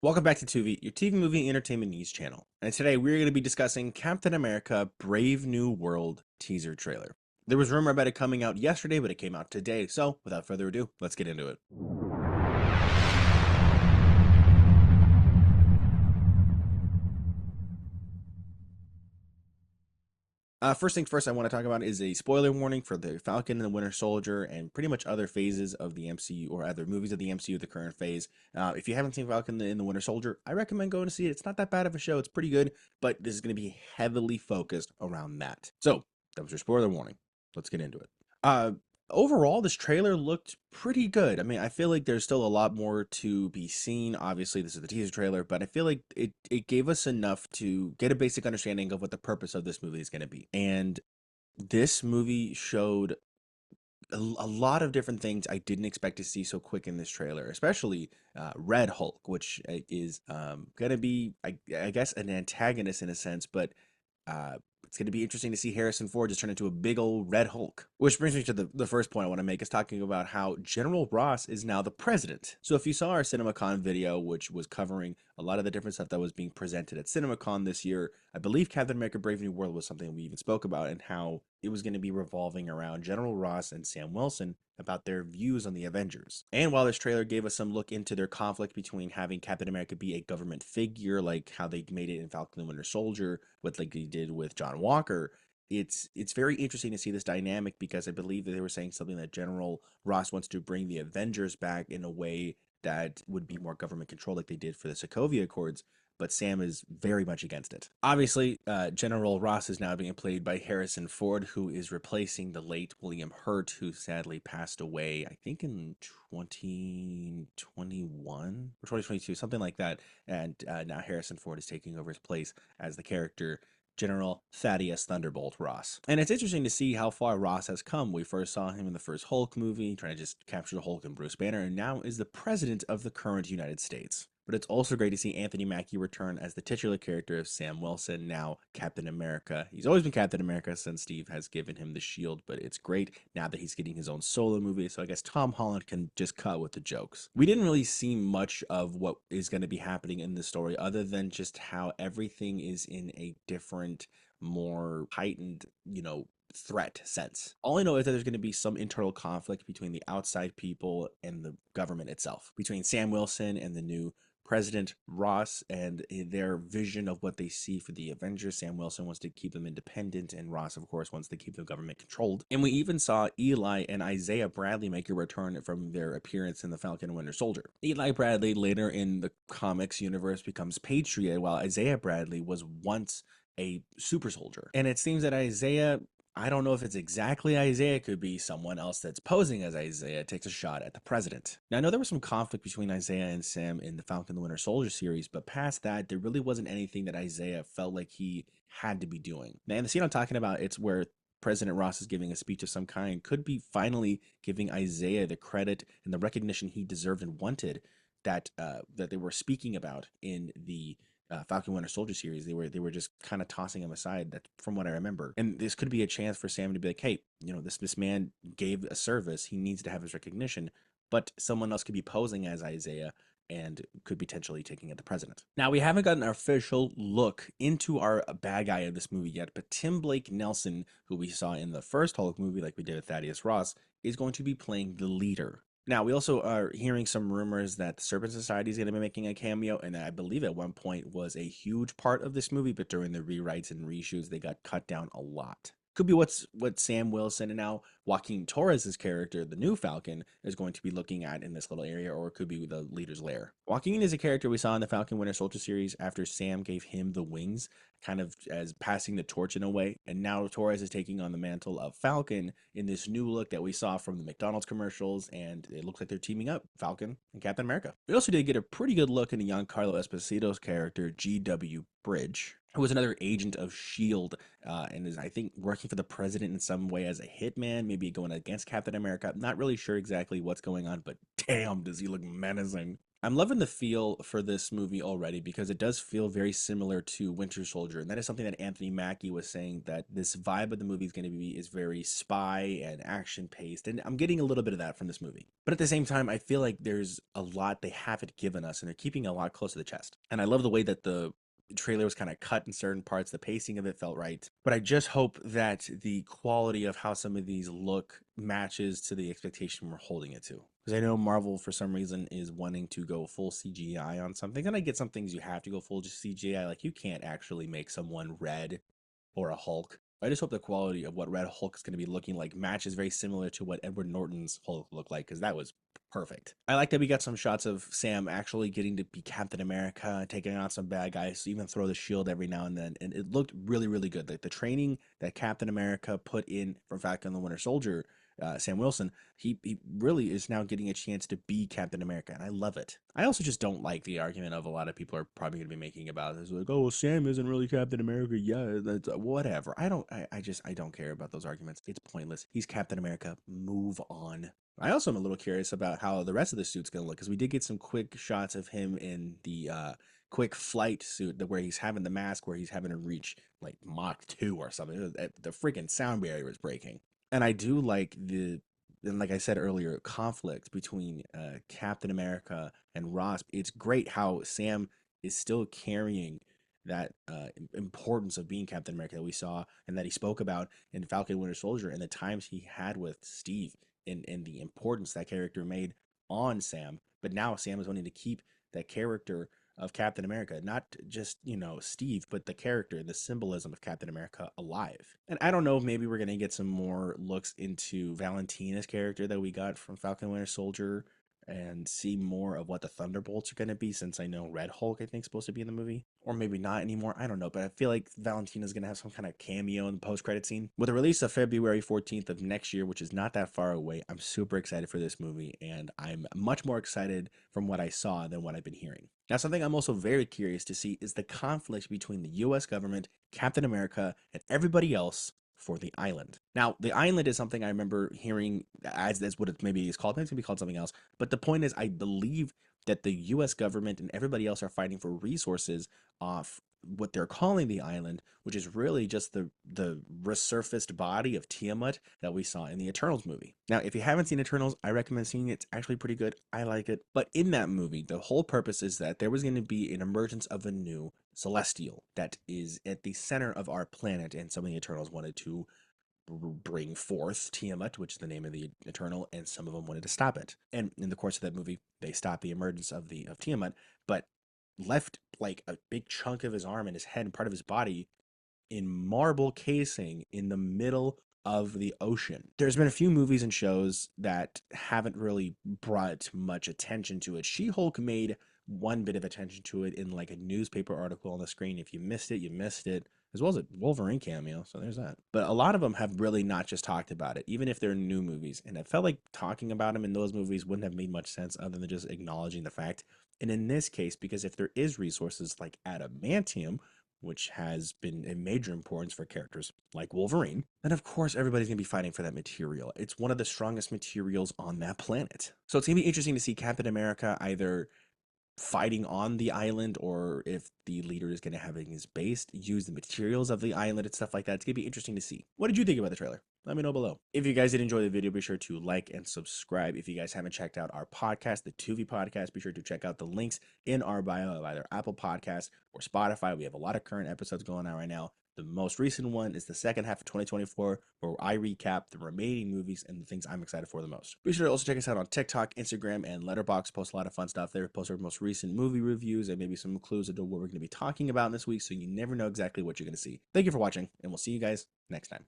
Welcome back to Tu-Vie, your TV movie entertainment news channel. And today we're going to be discussing Captain America Brave New World teaser trailer. There was rumor about it coming out yesterday, but it came out today. So without further ado, let's get into it. First things first, I want to talk about is a spoiler warning for the Falcon and the Winter Soldier and pretty much other phases of the MCU or other movies of the MCU, the current phase. If you haven't seen Falcon and the Winter Soldier, I recommend going to see it. It's not that bad of a show. It's pretty good, but this is going to be heavily focused around that. So that was your spoiler warning. Let's get into it. Uh, Overall, this trailer looked pretty good. I mean, I feel like there's still a lot more to be seen. Obviously, this is the teaser trailer, but I feel like it gave us enough to get a basic understanding of what the purpose of this movie is going to be. And this movie showed a lot of different things I didn't expect to see so quick in this trailer, especially Red Hulk, which is going to be, I guess, an antagonist in a sense, but uh, it's going to be interesting to see Harrison Ford just turn into a big old Red Hulk. Which brings me to the first point I want to make is talking about how General Ross is now the president. So if you saw our CinemaCon video, which was covering a lot of the different stuff that was being presented at CinemaCon this year, I believe Captain America Brave New World was something we even spoke about and how it was going to be revolving around General Ross and Sam Wilson about their views on the Avengers. And while this trailer gave us some look into their conflict between having Captain America be a government figure, like how they made it in Falcon and Winter Soldier, what like they did with John Walker, it's very interesting to see this dynamic because I believe that they were saying something that General Ross wants to bring the Avengers back in a way that would be more government control like they did for the Sokovia Accords, but Sam is very much against it. Obviously, General Ross is now being played by Harrison Ford, who is replacing the late William Hurt, who sadly passed away, I think in 2021 or 2022, something like that. And now Harrison Ford is taking over his place as the character General Thaddeus Thunderbolt Ross. And it's interesting to see how far Ross has come. We first saw him in the first Hulk movie, trying to just capture the Hulk and Bruce Banner, and now is the president of the current United States. But it's also great to see Anthony Mackie return as the titular character of Sam Wilson, now Captain America. He's always been Captain America since Steve has given him the shield, but it's great now that he's getting his own solo movie, so I guess Tom Holland can just cut with the jokes. We didn't really see much of what is going to be happening in the story other than just how everything is in a different, more heightened, threat sense. All I know is that there's going to be some internal conflict between the outside people and the government itself, between Sam Wilson and the new President Ross and their vision of what they see for the Avengers. Sam Wilson wants to keep them independent, and Ross, of course, wants to keep the government controlled. And we even saw Eli and Isaiah Bradley make a return from their appearance in the Falcon and Winter Soldier. Eli Bradley later in the comics universe becomes Patriot, while Isaiah Bradley was once a super soldier. And it seems that Isaiah, I don't know if it's exactly Isaiah, it could be someone else that's posing as Isaiah, takes a shot at the president. Now, I know there was some conflict between Isaiah and Sam in the Falcon the Winter Soldier series, but past that, there really wasn't anything that Isaiah felt like he had to be doing. Now, the scene I'm talking about, it's where President Ross is giving a speech of some kind, could be finally giving Isaiah the credit and the recognition he deserved and wanted that they were speaking about in the Falcon Winter Soldier series. They were just kind of tossing him aside. That from what I remember, and this could be a chance for Sam to be like, hey, this man gave a service. He needs to have his recognition. But someone else could be posing as Isaiah and could potentially taking at the president. Now, we haven't gotten an official look into our bad guy of this movie yet, but Tim Blake Nelson, who we saw in the first Hulk movie, like we did with Thaddeus Ross, is going to be playing the leader. Now, we also are hearing some rumors that the Serpent Society is going to be making a cameo, and I believe at one point was a huge part of this movie, but during the rewrites and reshoots, they got cut down a lot. Could be what Sam Wilson and now Joaquin Torres' character, the new Falcon, is going to be looking at in this little area, or it could be the leader's lair. Joaquin is a character we saw in the Falcon Winter Soldier series after Sam gave him the wings, kind of as passing the torch in a way, and now Torres is taking on the mantle of Falcon in this new look that we saw from the McDonald's commercials, and it looks like they're teaming up, Falcon and Captain America. We also did get a pretty good look into Giancarlo Esposito's character, G.W. Bridge, who was another agent of S.H.I.E.L.D. And is, I think, working for the president in some way as a hitman, maybe going against Captain America. I'm not really sure exactly what's going on, but damn, does he look menacing. I'm loving the feel for this movie already because it does feel very similar to Winter Soldier. And that is something that Anthony Mackie was saying, that this vibe of the movie is going to be is very spy and action paced. And I'm getting a little bit of that from this movie. But at the same time, I feel like there's a lot they haven't given us and they're keeping a lot close to the chest. And I love the way that the trailer was kind of cut in certain parts. The pacing of it felt right. But I just hope that the quality of how some of these look matches to the expectation we're holding it to. Because I know Marvel, for some reason, is wanting to go full CGI on something. And I get some things you have to go full just CGI. Like, you can't actually make someone red or a Hulk. I just hope the quality of what Red Hulk is going to be looking like matches very similar to what Edward Norton's Hulk looked like, because that was perfect. I like that we got some shots of Sam actually getting to be Captain America, taking on some bad guys, even throw the shield every now and then, and it looked really, really good. Like the training that Captain America put in from Falcon and the Winter Soldier, Sam Wilson, he really is now getting a chance to be Captain America, and I love it. I also just don't like the argument of a lot of people are probably going to be making about this, like, oh, Sam isn't really Captain America. Yeah, that's whatever. I don't care about those arguments. It's pointless. He's Captain America. Move on. I also am a little curious about how the rest of the suit's going to look, because we did get some quick shots of him in the quick flight suit where he's having the mask where he's having to reach like Mach 2 or something. The freaking sound barrier is breaking. And I do like and like I said earlier, conflict between Captain America and Ross. It's great how Sam is still carrying that importance of being Captain America that we saw and that he spoke about in Falcon and Winter Soldier, and the times he had with Steve, and the importance that character made on Sam. But now Sam is wanting to keep that character of Captain America, not just, Steve, but the character and the symbolism of Captain America alive. And I don't know if maybe we're going to get some more looks into Valentina's character that we got from Falcon and Winter Soldier and see more of what the Thunderbolts are going to be, since I know Red Hulk, I think, is supposed to be in the movie. Or maybe not anymore. I don't know. But I feel like Valentina's going to have some kind of cameo in the post-credit scene. With the release of February 14th of next year, which is not that far away, I'm super excited for this movie. And I'm much more excited from what I saw than what I've been hearing. Now, something I'm also very curious to see is the conflict between the US government, Captain America, and everybody else for the island. Now, the island is something I remember hearing as what it maybe is called. Maybe it's going to be called something else. But the point is, I believe that the US government and everybody else are fighting for resources off what they're calling the island, which is really just the resurfaced body of Tiamat that we saw in the Eternals movie. Now, if you haven't seen Eternals, I recommend seeing it. It's actually pretty good. I like it. But in that movie, the whole purpose is that there was going to be an emergence of a new celestial that is at the center of our planet, and some of the Eternals wanted to bring forth Tiamat, which is the name of the Eternal, and some of them wanted to stop it. And in the course of that movie, they stopped the emergence of Tiamat, but left like a big chunk of his arm and his head and part of his body in marble casing in the middle of the ocean. There's been a few movies and shows that haven't really brought much attention to it. She-Hulk made one bit of attention to it in like a newspaper article on the screen. If you missed it, you missed it, as well as a Wolverine cameo. So there's that. But a lot of them have really not just talked about it, even if they're new movies. And it felt like talking about them in those movies wouldn't have made much sense other than just acknowledging the fact. And in this case, because if there is resources like adamantium, which has been a major importance for characters like Wolverine, then of course everybody's going to be fighting for that material. It's one of the strongest materials on that planet. So it's going to be interesting to see Captain America either fighting on the island, or if the leader is going to have his base use the materials of the island and stuff like that. It's going to be interesting to see. What did you think about the trailer? Let me know below. If you guys did enjoy the video, be sure to like and subscribe. If you guys haven't checked out our podcast, the Tu-Vie podcast, be sure to check out the links in our bio of either Apple Podcasts or Spotify. We have a lot of current episodes going on right now. The most recent one is the second half of 2024, where I recap the remaining movies and the things I'm excited for the most. Be sure to also check us out on TikTok, Instagram, and Letterboxd. Post a lot of fun stuff there. Post our most recent movie reviews and maybe some clues into what we're going to be talking about this week, so you never know exactly what you're going to see. Thank you for watching, and we'll see you guys next time.